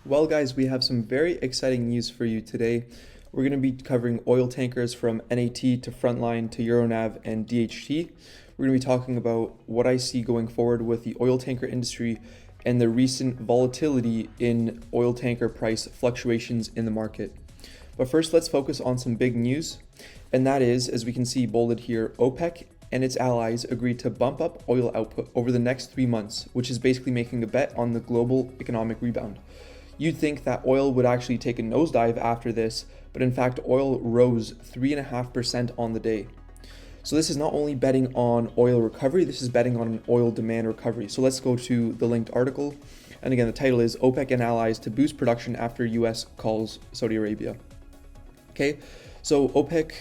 Well, guys, we have some very exciting news for you today. We're going to be covering oil tankers from NAT to Frontline to Euronav and DHT. We're going to be talking about what I see going forward with the oil tanker industry and the recent volatility in oil tanker price fluctuations in the market. But first, let's focus on some big news, and that is, as we can see bolded here, OPEC and its allies agreed to bump up oil output over the next 3 months, which is basically making a bet on the global economic rebound. You'd think that oil would actually take a nosedive after this, but in fact, oil rose 3.5% on the day. So this is not only betting on oil recovery, this is betting on an oil demand recovery. So let's go to the linked article. And again, the title is OPEC and allies to boost production after US calls Saudi Arabia. Okay, so OPEC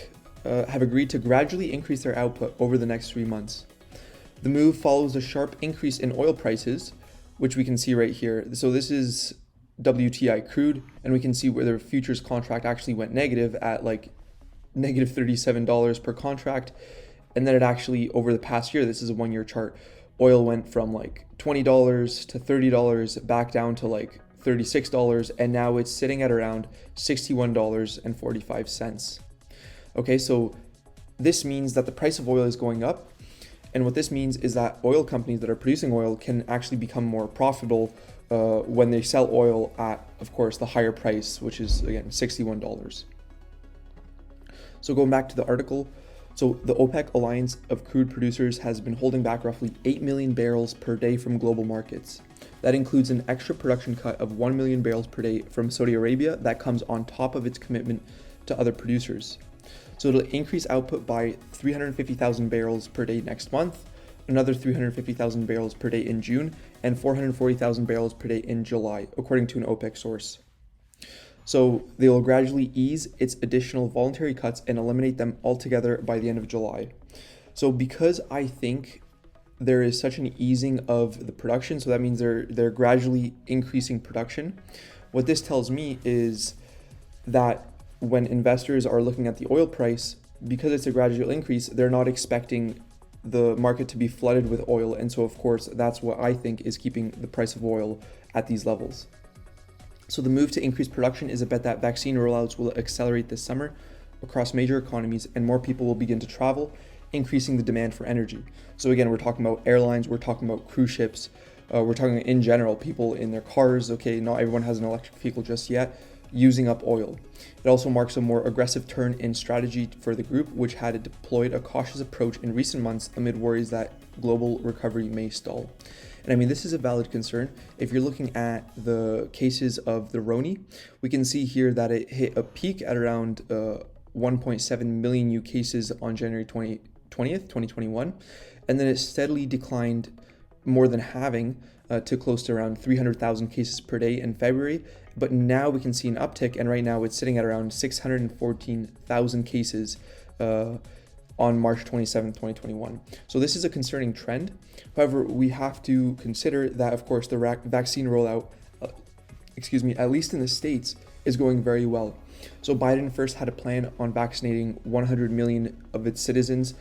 have agreed to gradually increase their output over the next 3 months. The move follows a sharp increase in oil prices, which we can see right here. So this is WTI crude, and we can see where their futures contract actually went negative at like negative $37 per contract. And then it actually, over the past year, this is a 1-year chart, oil went from like $20 to $30 back down to like $36, and now it's sitting at around $61.45. Okay, so this means that the price of oil is going up. And what this means is that oil companies that are producing oil can actually become more profitable when they sell oil at, of course, the higher price, which is, again, $61. So going back to the article, so the OPEC alliance of crude producers has been holding back roughly 8 million barrels per day from global markets. That includes an extra production cut of 1 million barrels per day from Saudi Arabia that comes on top of its commitment to other producers. So it'll increase output by 350,000 barrels per day next month, another 350,000 barrels per day in June, and 440,000 barrels per day in July, according to an OPEC source. So they will gradually ease its additional voluntary cuts and eliminate them altogether by the end of July. So because I think there is such an easing of the production, so that means they're gradually increasing production, what this tells me is that when investors are looking at the oil price, because it's a gradual increase, they're not expecting the market to be flooded with oil. And so, of course, that's what I think is keeping the price of oil at these levels. So the move to increase production is a bet that vaccine rollouts will accelerate this summer across major economies and more people will begin to travel, increasing the demand for energy. So again, we're talking about airlines, we're talking about cruise ships, we're talking in general, people in their cars. Okay, not everyone has an electric vehicle just yet, using up oil. It also marks a more aggressive turn in strategy for the group, which had deployed a cautious approach in recent months amid worries that global recovery may stall. And I mean, this is a valid concern. If you're looking at the cases of the Roni, we can see here that it hit a peak at around 1.7 million new cases on January 20th, 2021, and then it steadily declined, more than halving to close to around 300,000 cases per day in February. But now we can see an uptick, and right now it's sitting at around 614,000 cases on March 27, 2021. So this is a concerning trend. However, we have to consider that, of course, the vaccine rollout, at least in the States, is going very well. So Biden first had a plan on vaccinating 100 million of its citizens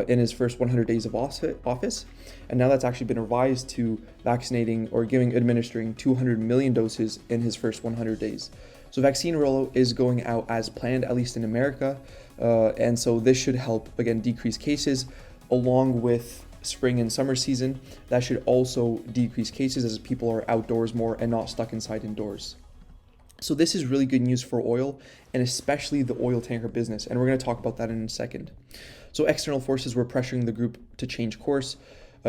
in his first 100 days of office. And now that's actually been revised to vaccinating or administering 200 million doses in his first 100 days. So vaccine rollout is going out as planned, at least in America. And so this should help, again, decrease cases along with spring and summer season. That should also decrease cases as people are outdoors more and not stuck inside indoors. So this is really good news for oil, and especially the oil tanker business. And we're going to talk about that in a second. So external forces were pressuring the group to change course.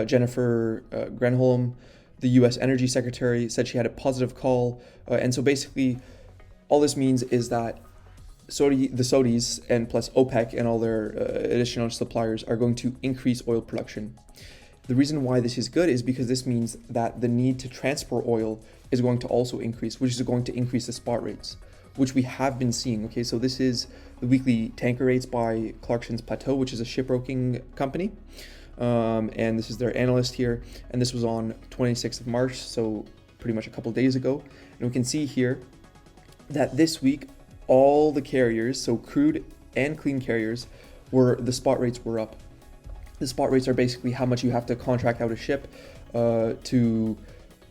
Jennifer Granholm, the U.S. Energy Secretary, said she had a positive call. And so basically, all this means is that the Saudis and plus OPEC and all their additional suppliers are going to increase oil production. The reason why this is good is because this means that the need to transport oil is going to also increase, which is going to increase the spot rates, which we have been seeing. Okay, so this is the weekly tanker rates by Clarksons Platou, which is a shipbroking company. And this is their analyst here. And this was on 26th of March, so pretty much a couple days ago. And we can see here that this week, all the carriers, so crude and clean carriers, the spot rates were up. The spot rates are basically how much you have to contract out a ship to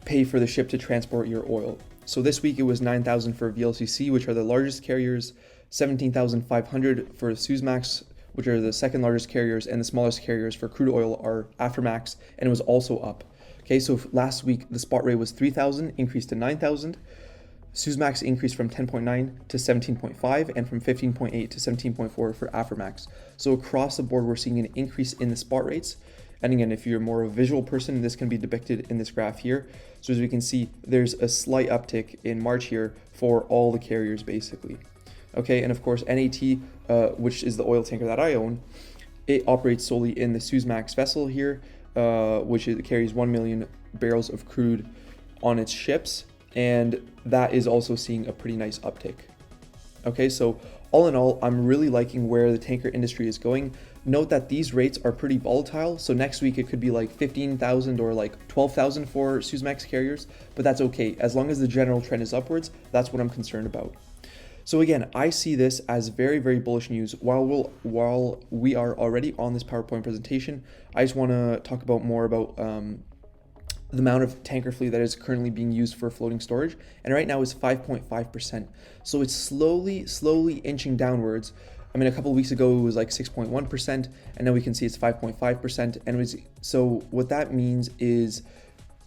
pay for the ship to transport your oil. So this week it was 9,000 for VLCC, which are the largest carriers, 17,500 for Suezmax, which are the second largest carriers, and the smallest carriers for crude oil are Aframax, and it was also up. Okay, so last week the spot rate was 3,000, increased to 9,000. Suezmax increased from 10.9 to 17.5 and from 15.8 to 17.4 for Aframax. So across the board, we're seeing an increase in the spot rates. And again, if you're more of a visual person, this can be depicted in this graph here. So as we can see, there's a slight uptick in March here for all the carriers basically. Okay, and of course NAT, which is the oil tanker that I own, it operates solely in the Suezmax vessel here, which carries 1 million barrels of crude on its ships, and that is also seeing a pretty nice uptick. Okay, so all in all, I'm really liking where the tanker industry is going. Note that these rates are pretty volatile, so next week it could be like 15,000 or like 12,000 for Suezmax carriers, but that's okay. As long as the general trend is upwards, that's what I'm concerned about. So again, I see this as very, very bullish news. While we are already on this PowerPoint presentation, I just want to talk about more about the amount of tanker fleet that is currently being used for floating storage, and right now is 5.5%. So it's slowly inching downwards. I mean, a couple of weeks ago it was like 6.1%, and now we can see it's 5.5%. And so what that means is,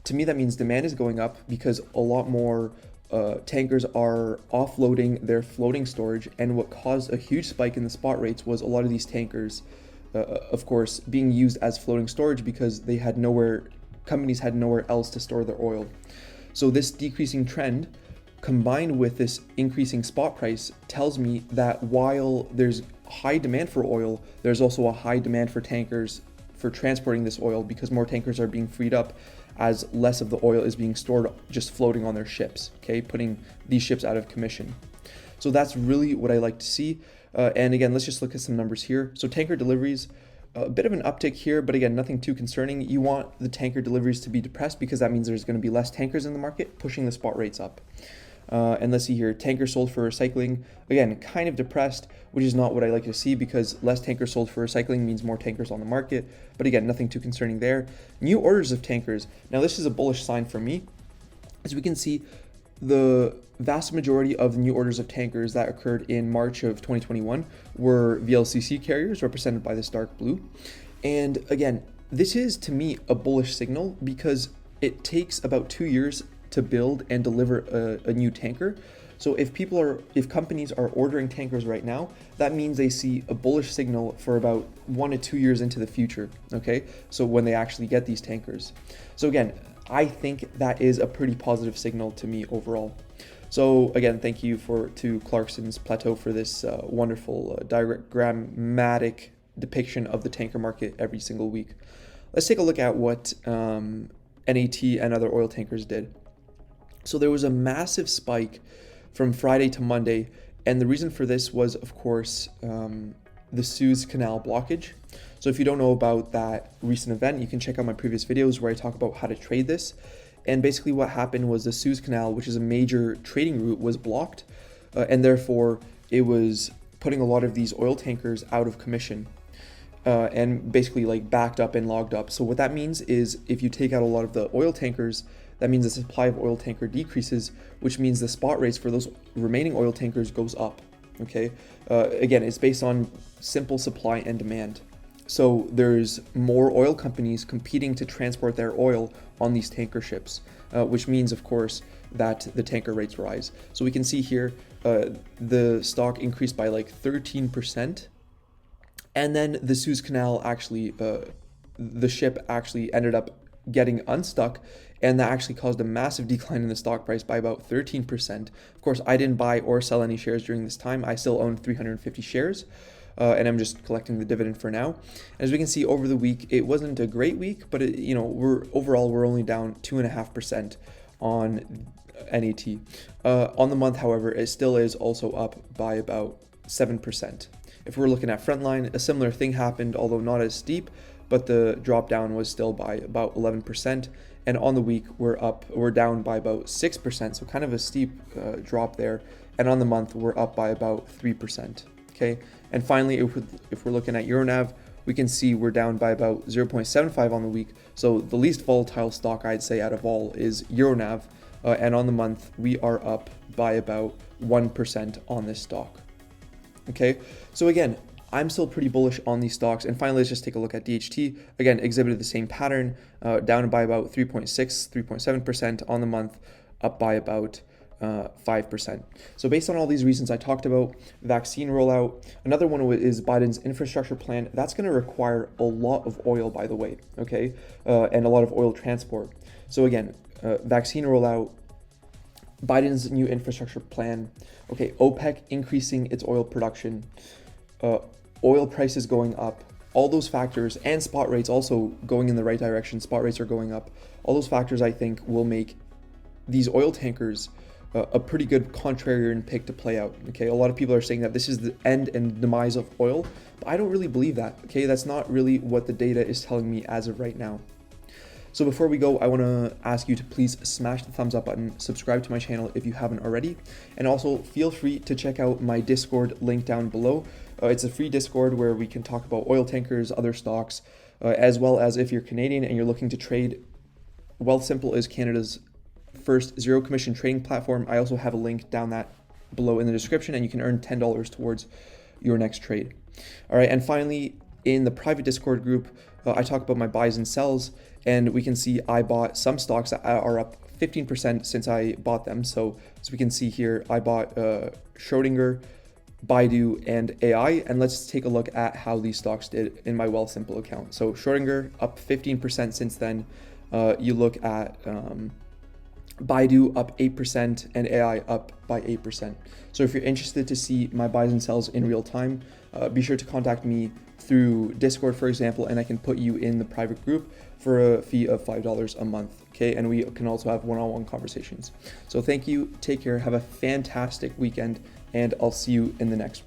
to me, that means demand is going up because a lot more tankers are offloading their floating storage. And what caused a huge spike in the spot rates was a lot of these tankers, of course, being used as floating storage because they had companies had nowhere else to store their oil. So this decreasing trend combined with this increasing spot price tells me that while there's high demand for oil, there's also a high demand for tankers for transporting this oil because more tankers are being freed up as less of the oil is being stored just floating on their ships, okay, putting these ships out of commission. So that's really what I like to see. And again, let's just look at some numbers here. So tanker deliveries, a bit of an uptick here, but again, nothing too concerning. You want the tanker deliveries to be depressed because that means there's going to be less tankers in the market, pushing the spot rates up. And let's see here, tankers sold for recycling, again, kind of depressed, which is not what I like to see because less tankers sold for recycling means more tankers on the market. But again, nothing too concerning there. New orders of tankers. Now, this is a bullish sign for me. As we can see, the vast majority of the new orders of tankers that occurred in March of 2021 were VLCC carriers represented by this dark blue. And again, this is to me a bullish signal because it takes about 2 years to build and deliver a new tanker. So if companies are ordering tankers right now, that means they see a bullish signal for about 1 to 2 years into the future. Okay, so when they actually get these tankers. So again, I think that is a pretty positive signal to me overall. So again, thank you to Clarkson's Plateau for this wonderful diagrammatic depiction of the tanker market every single week. Let's take a look at what NAT and other oil tankers did. So there was a massive spike from Friday to Monday, and the reason for this was, of course, the Suez Canal blockage. So if you don't know about that recent event, you can check out my previous videos where I talk about how to trade this. And basically what happened was the Suez Canal, which is a major trading route, was blocked, and therefore it was putting a lot of these oil tankers out of commission. And basically like backed up and logged up. So what that means is if you take out a lot of the oil tankers, that means the supply of oil tanker decreases, which means the spot rates for those remaining oil tankers goes up. Okay, again, it's based on simple supply and demand. So there's more oil companies competing to transport their oil on these tanker ships, which means, of course, that the tanker rates rise. So we can see here the stock increased by like 13%. And then the Suez Canal actually, the ship actually ended up getting unstuck, and that actually caused a massive decline in the stock price by about 13%. Of course, I didn't buy or sell any shares during this time. I still own 350 shares, and I'm just collecting the dividend for now. As we can see over the week, it wasn't a great week, but we're only down 2.5% on NAT. On the month, however, it still is also up by about 7%. If we're looking at Frontline, a similar thing happened, although not as steep, but the drop down was still by about 11%. And on the week, we're down by about 6%, so kind of a steep drop there. And on the month, we're up by about 3%. Okay. And finally, if we're looking at Euronav, we can see we're down by about 0.75 on the week. So the least volatile stock I'd say out of all is Euronav, and on the month, we are up by about 1% on this stock. Okay, so again, I'm still pretty bullish on these stocks. And finally, let's just take a look at DHT. Again, exhibited the same pattern, down by about 3.7% on the month, up by about 5%. So based on all these reasons I talked about, vaccine rollout, another one is Biden's infrastructure plan. That's going to require a lot of oil, by the way, okay, and a lot of oil transport. So again, vaccine rollout, Biden's new infrastructure plan, okay, OPEC increasing its oil production, oil prices going up, all those factors, and spot rates also going in the right direction. Spot rates are going up. All those factors, I think, will make these oil tankers a pretty good contrarian pick to play out. Okay, a lot of people are saying that this is the end and demise of oil, but I don't really believe that. Okay, that's not really what the data is telling me as of right now. So before we go, I want to ask you to please smash the thumbs up button, subscribe to my channel if you haven't already, and also feel free to check out my Discord link down below. It's a free Discord where we can talk about oil tankers, other stocks, as well as if you're Canadian and you're looking to trade, Wealthsimple is Canada's first zero commission trading platform. I also have a link down that below in the description, and you can earn $10 towards your next trade. All right, and finally, in the private Discord group, I talk about my buys and sells, and we can see I bought some stocks that are up 15% since I bought them. So as we can see here, I bought Schrodinger, Baidu, and AI, and let's take a look at how these stocks did in my Wealthsimple account. So Schrodinger up 15% since then. You look at Baidu up 8% and AI up by 8%. So if you're interested to see my buys and sells in real time, be sure to contact me through Discord, for example, and I can put you in the private group for a fee of $5 a month. Okay, and we can also have one-on-one conversations. So thank you, take care, have a fantastic weekend, and I'll see you in the next